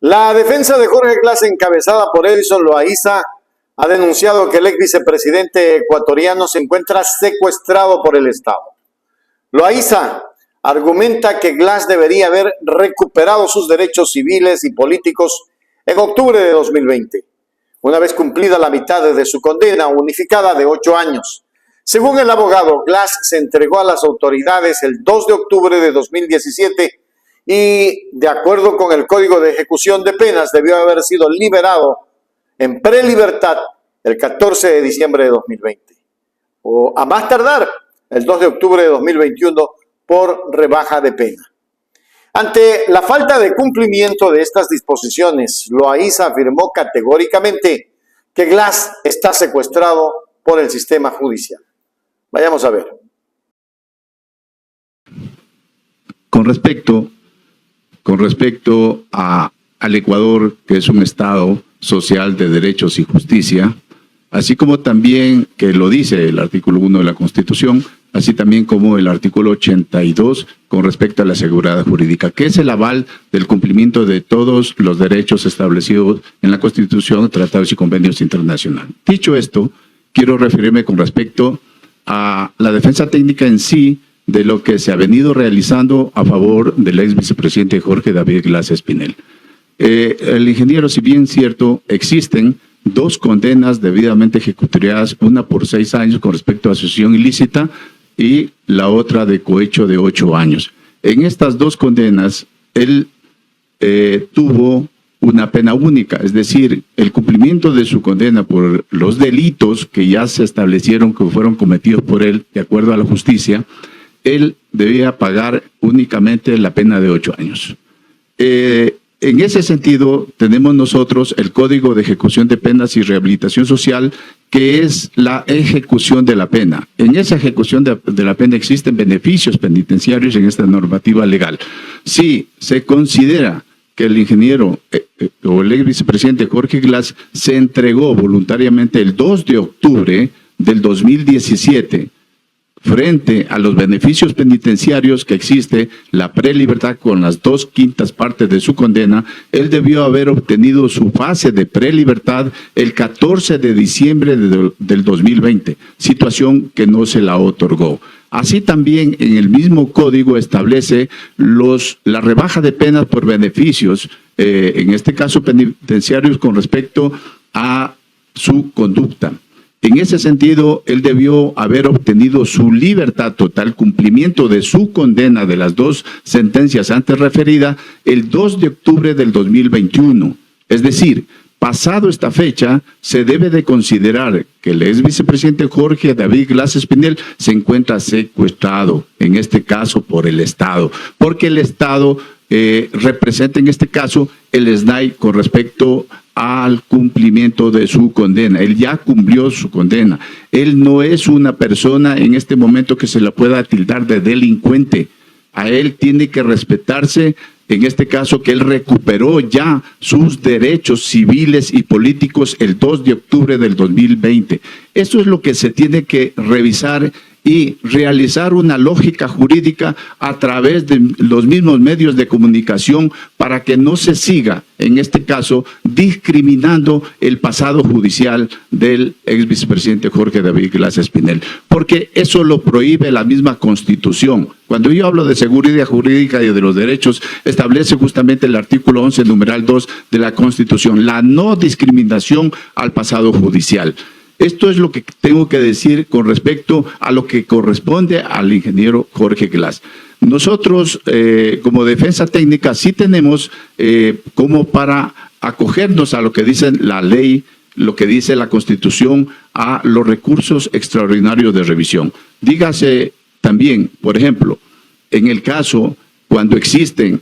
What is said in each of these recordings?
La defensa de Jorge Glass, encabezada por Edison Loaiza, ha denunciado que el ex vicepresidente ecuatoriano se encuentra secuestrado por el Estado. Loaiza argumenta que Glass debería haber recuperado sus derechos civiles y políticos en octubre de 2020, una vez cumplida la mitad de su condena unificada de 8 años. Según el abogado, Glass se entregó a las autoridades el 2 de octubre de 2017 y, de acuerdo con el Código de Ejecución de Penas, debió haber sido liberado en prelibertad el 14 de diciembre de 2020, o a más tardar el 2 de octubre de 2021 por rebaja de pena. Ante la falta de cumplimiento de estas disposiciones, Loaiza afirmó categóricamente que Glass está secuestrado por el sistema judicial. Vayamos a ver. Con respecto al Ecuador, que es un Estado social de derechos y justicia, así como también que lo dice el artículo 1 de la Constitución, así también como el artículo 82 con respecto a la seguridad jurídica, que es el aval del cumplimiento de todos los derechos establecidos en la Constitución, tratados y convenios internacionales. Dicho esto, quiero referirme con respecto a la defensa técnica en sí de lo que se ha venido realizando a favor del ex vicepresidente Jorge David Glass Espinel. El ingeniero, si bien cierto, existen 2 condenas debidamente ejecutadas, una por 6 años con respecto a asociación ilícita y la otra de cohecho de 8 años. En estas 2 condenas, él tuvo una pena única, es decir, el cumplimiento de su condena por los delitos que ya se establecieron que fueron cometidos por él de acuerdo a la justicia, él debía pagar únicamente la pena de 8 años. En ese sentido, tenemos nosotros el Código de Ejecución de Penas y Rehabilitación Social, que es la ejecución de la pena. En esa ejecución de la pena existen beneficios penitenciarios en esta normativa legal. Si se considera que el ingeniero o el ex vicepresidente Jorge Glass se entregó voluntariamente el 2 de octubre del 2017, frente a los beneficios penitenciarios que existe, la prelibertad con las 2/5 partes de su condena, él debió haber obtenido su fase de prelibertad el 14 de diciembre del 2020, situación que no se la otorgó. Así también en el mismo código establece la rebaja de penas por beneficios, en este caso penitenciarios con respecto a su conducta. En ese sentido, él debió haber obtenido su libertad total, cumplimiento de su condena de las 2 sentencias antes referidas, el 2 de octubre del 2021. Es decir, pasado esta fecha, se debe de considerar que el ex vicepresidente Jorge David Glass Espinel se encuentra secuestrado, en este caso por el Estado, porque el Estado representa en este caso el SNAI con respecto al cumplimiento de su condena. Él ya cumplió su condena. Él no es una persona en este momento que se la pueda tildar de delincuente. A él tiene que respetarse, en este caso, que él recuperó ya sus derechos civiles y políticos el 2 de octubre del 2020. Eso es lo que se tiene que revisar y realizar una lógica jurídica a través de los mismos medios de comunicación para que no se siga, en este caso, discriminando el pasado judicial del ex vicepresidente Jorge David Glass Espinel, porque eso lo prohíbe la misma Constitución. Cuando yo hablo de seguridad jurídica y de los derechos, establece justamente el artículo 11, numeral 2 de la Constitución, la no discriminación al pasado judicial. Esto es lo que tengo que decir con respecto a lo que corresponde al ingeniero Jorge Glass. Nosotros, como defensa técnica, sí tenemos como para acogernos a lo que dice la ley, lo que dice la Constitución, a los recursos extraordinarios de revisión. Dígase también, por ejemplo, en el caso cuando existen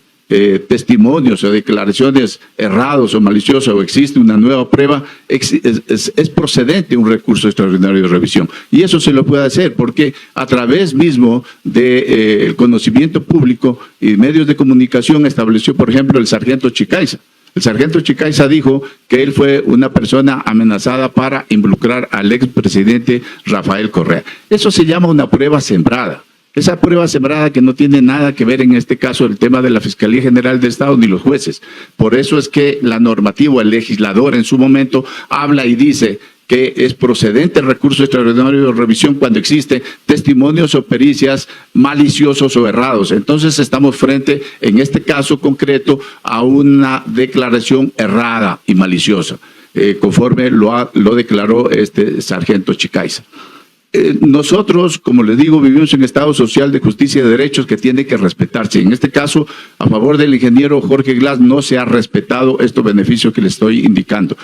testimonios o declaraciones errados o maliciosos o existe una nueva prueba, es procedente un recurso extraordinario de revisión. Y eso se lo puede hacer porque a través mismo del conocimiento público y medios de comunicación estableció, por ejemplo, el sargento Chicaiza. El sargento Chicaiza dijo que él fue una persona amenazada para involucrar al expresidente Rafael Correa. Eso se llama una prueba sembrada. Esa prueba sembrada que no tiene nada que ver en este caso el tema de la Fiscalía General del Estado ni los jueces. Por eso es que la normativa, el legislador en su momento habla y dice que es procedente el recurso extraordinario de revisión cuando existe testimonios o pericias maliciosos o errados. Entonces estamos frente, en este caso concreto, a una declaración errada y maliciosa, conforme lo declaró este sargento Chicaiza. Nosotros, como les digo, vivimos en un Estado social de justicia y de derechos que tiene que respetarse. En este caso, a favor del ingeniero Jorge Glass, no se ha respetado estos beneficios que le estoy indicando.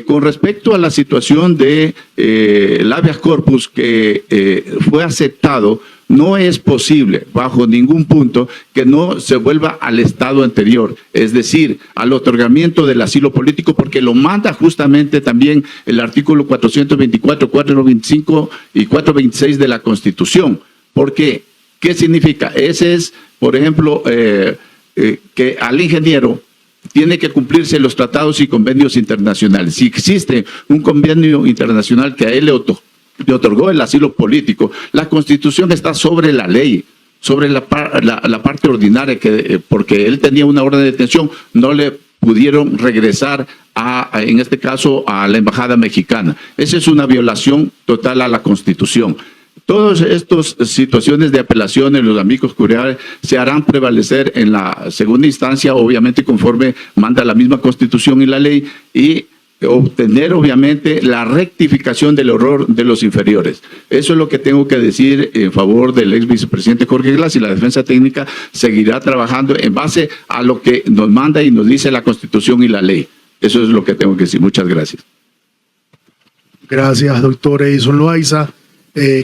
Con respecto a la situación de el habeas corpus que fue aceptado, no es posible, bajo ningún punto, que no se vuelva al estado anterior, es decir, al otorgamiento del asilo político, porque lo manda justamente también el artículo 424, 425 y 426 de la Constitución. ¿Por qué? ¿Qué significa? Ese es, por ejemplo, que al ingeniero tiene que cumplirse los tratados y convenios internacionales. Si existe un convenio internacional que a él le otorgó el asilo político, la Constitución está sobre la ley, sobre la parte ordinaria, porque él tenía una orden de detención, no le pudieron regresar en este caso a la embajada mexicana. Esa es una violación total a la Constitución. Todas estas situaciones de apelaciones, los amigos curiales, se harán prevalecer en la segunda instancia, obviamente conforme manda la misma Constitución y la ley, y obtener obviamente la rectificación del error de los inferiores. Eso es lo que tengo que decir en favor del ex vicepresidente Jorge Glass, y la defensa técnica seguirá trabajando en base a lo que nos manda y nos dice la Constitución y la ley. Eso es lo que tengo que decir. Muchas gracias. Gracias, doctor Edison Loaiza.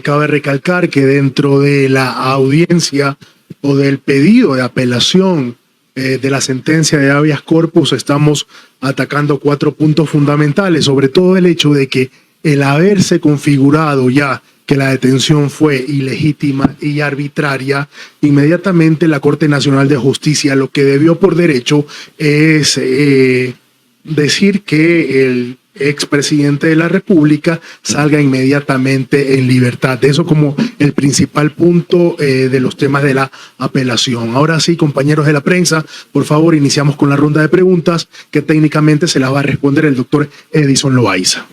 Cabe recalcar que dentro de la audiencia o del pedido de apelación de la sentencia de habeas corpus estamos atacando 4 puntos fundamentales, sobre todo el hecho de que el haberse configurado ya que la detención fue ilegítima y arbitraria, inmediatamente la Corte Nacional de Justicia lo que debió por derecho es decir que el expresidente de la República salga inmediatamente en libertad. Eso como el principal punto de los temas de la apelación. Ahora sí, compañeros de la prensa, por favor, iniciamos con la ronda de preguntas que técnicamente se las va a responder el doctor Edison Loaiza.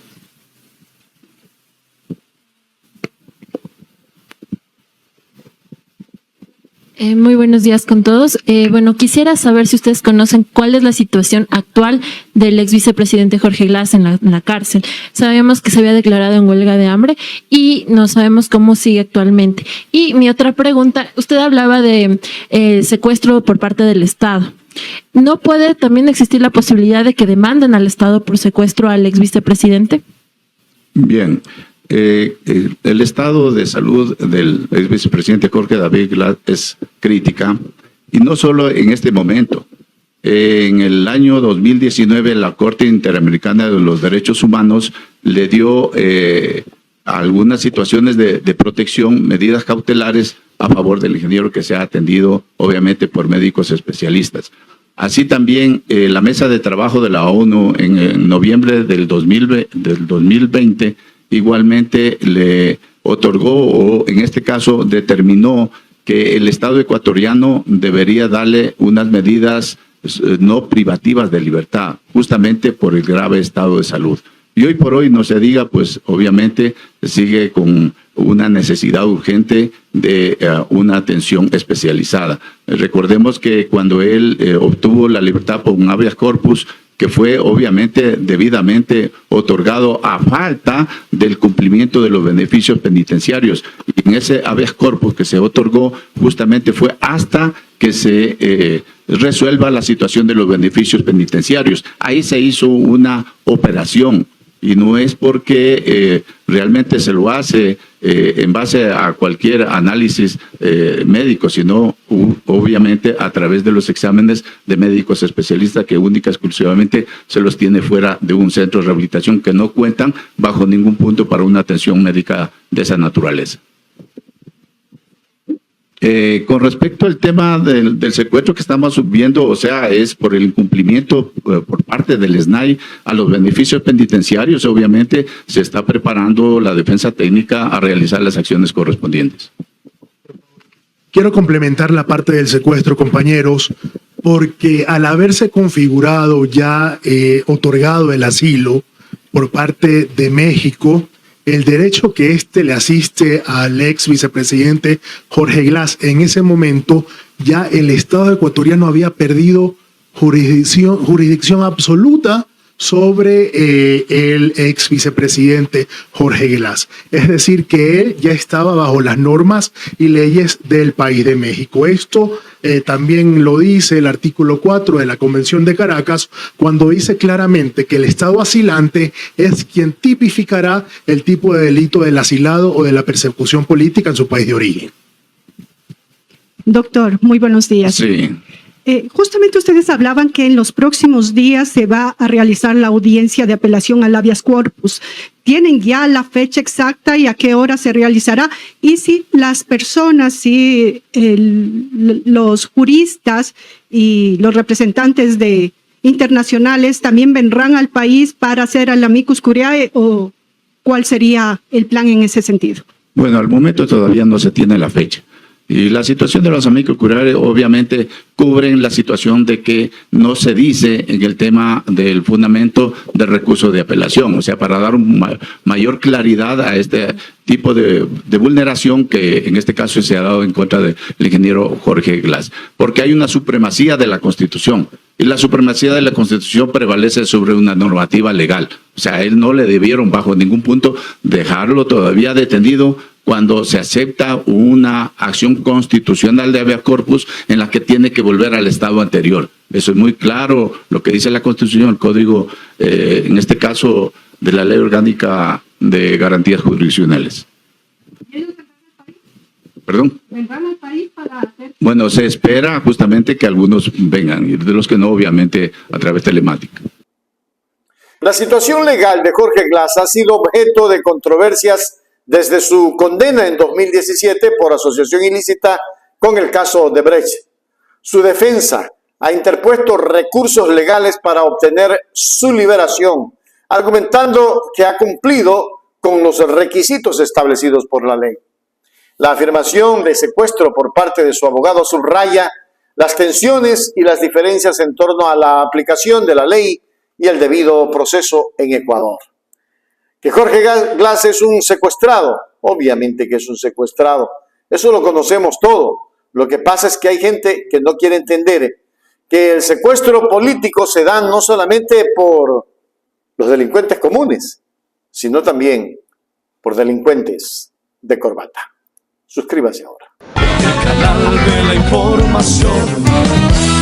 Muy buenos días con todos. Bueno, quisiera saber si ustedes conocen cuál es la situación actual del ex vicepresidente Jorge Glass en la cárcel. Sabíamos que se había declarado en huelga de hambre y no sabemos cómo sigue actualmente. Y mi otra pregunta, usted hablaba de secuestro por parte del Estado. ¿No puede también existir la posibilidad de que demanden al Estado por secuestro al ex vicepresidente? Bien. El estado de salud del ex vicepresidente Jorge David Glass es crítica, y no solo en este momento. En el año 2019 la Corte Interamericana de los Derechos Humanos le dio algunas situaciones de protección, medidas cautelares a favor del ingeniero, que se ha atendido obviamente por médicos especialistas. Así también la mesa de trabajo de la ONU en noviembre del 2020 igualmente le otorgó, o en este caso determinó, que el Estado ecuatoriano debería darle unas medidas no privativas de libertad, justamente por el grave estado de salud. Y hoy por hoy, no se diga, pues obviamente sigue con una necesidad urgente de una atención especializada. Recordemos que cuando él obtuvo la libertad por un habeas corpus, que fue obviamente debidamente otorgado a falta del cumplimiento de los beneficios penitenciarios. Y en ese habeas corpus que se otorgó justamente fue hasta que se resuelva la situación de los beneficios penitenciarios. Ahí se hizo una operación, y no es porque realmente se lo hace en base a cualquier análisis médico, sino obviamente a través de los exámenes de médicos especialistas, que única y exclusivamente se los tiene fuera de un centro de rehabilitación, que no cuentan bajo ningún punto para una atención médica de esa naturaleza. Con respecto al tema del secuestro que estamos viendo, o sea, es por el incumplimiento por parte del SNAI a los beneficios penitenciarios. Obviamente se está preparando la defensa técnica a realizar las acciones correspondientes. Quiero complementar la parte del secuestro, compañeros, porque al haberse configurado ya otorgado el asilo por parte de México, el derecho que le asiste al ex vicepresidente Jorge Glass, en ese momento ya el Estado ecuatoriano había perdido jurisdicción absoluta sobre el ex vicepresidente Jorge Glass. Es decir, que él ya estaba bajo las normas y leyes del país de México. Esto también lo dice el artículo 4 de la Convención de Caracas, cuando dice claramente que el Estado asilante es quien tipificará el tipo de delito del asilado o de la persecución política en su país de origen. Doctor, muy buenos días. Sí. Justamente ustedes hablaban que en los próximos días se va a realizar la audiencia de apelación al habeas corpus. ¿Tienen ya la fecha exacta y a qué hora se realizará? Y si las personas, si los juristas y los representantes internacionales también vendrán al país para hacer el amicus curiae, o cuál sería el plan en ese sentido? Bueno, al momento todavía no se tiene la fecha. Y la situación de los amicus curiae obviamente cubren la situación de que no se dice en el tema del fundamento del recurso de apelación, o sea, para dar mayor claridad a este tipo de vulneración que en este caso se ha dado en contra del ingeniero Jorge Glass, porque hay una supremacía de la Constitución, y la supremacía de la Constitución prevalece sobre una normativa legal. O sea, a él no le debieron bajo ningún punto dejarlo todavía detenido cuando se acepta una acción constitucional de habeas corpus en la que tiene que volver al estado anterior. Eso es muy claro lo que dice la Constitución, el Código, en este caso, de la Ley Orgánica de Garantías Jurisdiccionales. ¿Perdón? ¿Vendrán al país para hacer? Bueno, se espera justamente que algunos vengan, y de los que no, obviamente, a través telemática. La situación legal de Jorge Glass ha sido objeto de controversias desde su condena en 2017 por asociación ilícita con el caso Odebrecht. Su defensa ha interpuesto recursos legales para obtener su liberación, argumentando que ha cumplido con los requisitos establecidos por la ley. La afirmación de secuestro por parte de su abogado subraya las tensiones y las diferencias en torno a la aplicación de la ley y el debido proceso en Ecuador. Que Jorge Glass es un secuestrado, obviamente que es un secuestrado, eso lo conocemos todo. Lo que pasa es que hay gente que no quiere entender que el secuestro político se da no solamente por los delincuentes comunes, sino también por delincuentes de corbata. Suscríbase ahora. El canal de la información.